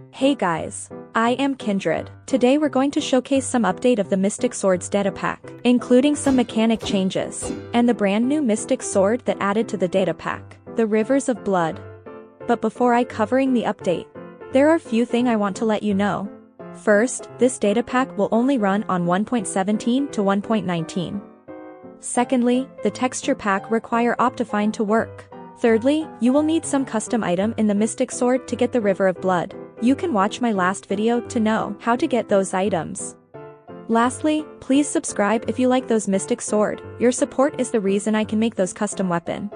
Hey guys, I am Kindred. Today we're going to showcase some update of the Mystic Sword's Datapack, including some mechanic changes, and the brand new Mystic Sword that added to the Datapack, the Rivers of Blood. But before I covering the update, there are few things I want to let you know. First, this Datapack will only run on 1.17 to 1.19. Secondly, the texture pack require Optifine to work. Thirdly, you will need some custom item in the Mystic Sword to get the River of Blood. You can watch my last video to know how to get those items. Lastly, please subscribe if you like those Mystic Sword. Your support is the reason I can make those custom weapon.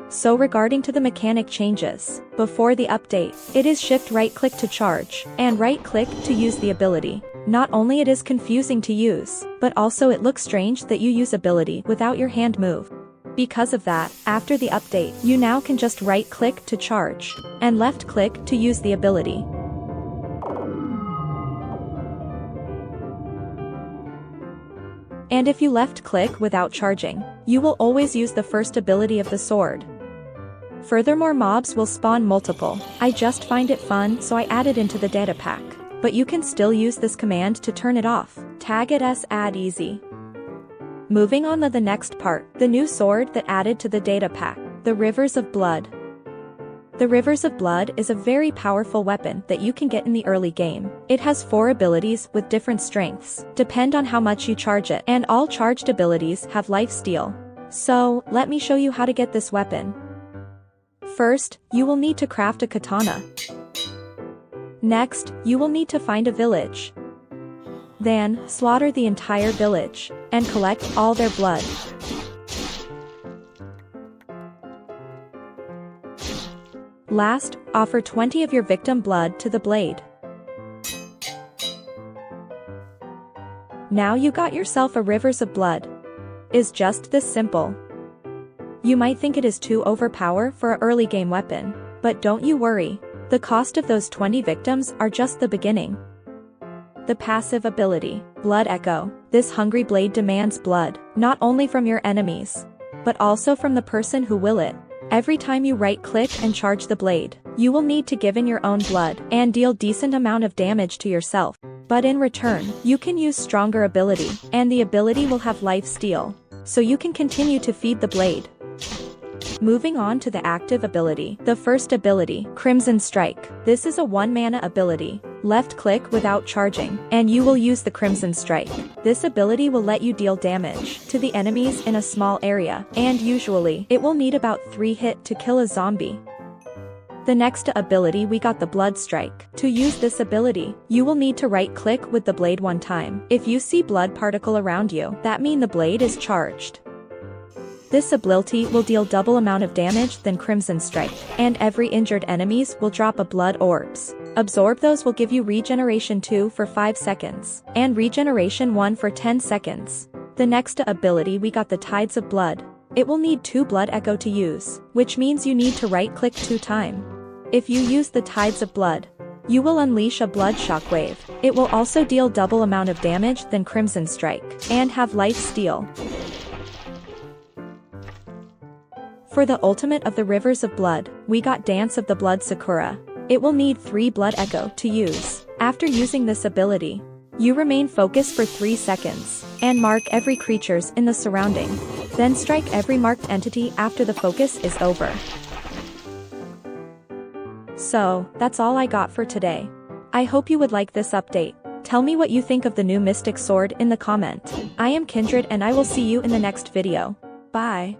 So regarding to the mechanic changes, before the update, it is shift right click to charge, and right click to use the ability. Not only it is confusing to use, but also it looks strange that you use ability without your hand move. Because of that, after the update, you now can just right click to charge, and left click to use the ability. And if you left click without charging, you will always use the first ability of the sword. Furthermore, mobs will spawn multiple. I just find it fun, so I added into the data pack. But you can still use this command to turn it off. Tag it as add easy. Moving on to the next part, the new sword that added to the data pack, the Rivers of Blood. The Rivers of Blood is a very powerful weapon that you can get in the early game. It has 4 abilities with different strengths, depend on how much you charge it, and all charged abilities have life steal. So, let me show you how to get this weapon. First, you will need to craft a katana. Next, you will need to find a village. Then, slaughter the entire village, and collect all their blood. Last, offer 20 of your victim blood to the blade. Now you got yourself a Rivers of Blood. Is just this simple. You might think it is too overpowered for an early game weapon, but don't you worry. The cost of those 20 victims are just the beginning. The passive ability, Blood Echo. This hungry blade demands blood, not only from your enemies, but also from the person who will it. Every time you right-click and charge the blade, you will need to give in your own blood and deal decent amount of damage to yourself. But in return, you can use stronger ability, and the ability will have life steal, so you can continue to feed the blade. Moving on to the active ability, the first ability, Crimson Strike. This is a 1-mana ability. Left click without charging, and you will use the Crimson Strike. This ability will let you deal damage to the enemies in a small area, and usually, it will need about 3 hits to kill a zombie. The next ability we got the Blood Strike. To use this ability, you will need to right click with the blade 1 time. If you see blood particle around you, that means the blade is charged. This ability will deal double amount of damage than Crimson Strike, and every injured enemies will drop a blood orbs. Absorb those will give you regeneration 2 for 5 seconds, and regeneration 1 for 10 seconds. The next ability we got the Tides of Blood. It will need 2 Blood Echo to use, which means you need to right click 2 times. If you use the Tides of Blood, you will unleash a blood shockwave. It will also deal double amount of damage than Crimson Strike, and have life steal. For the ultimate of the Rivers of Blood, we got Dance of the Blood Sakura. It will need 3 Blood Echo to use. After using this ability, you remain focused for 3 seconds, and mark every creatures in the surrounding. Then strike every marked entity after the focus is over. So, that's all I got for today. I hope you would like this update. Tell me what you think of the new Mystic Sword in the comment. I am Kindred and I will see you in the next video. Bye.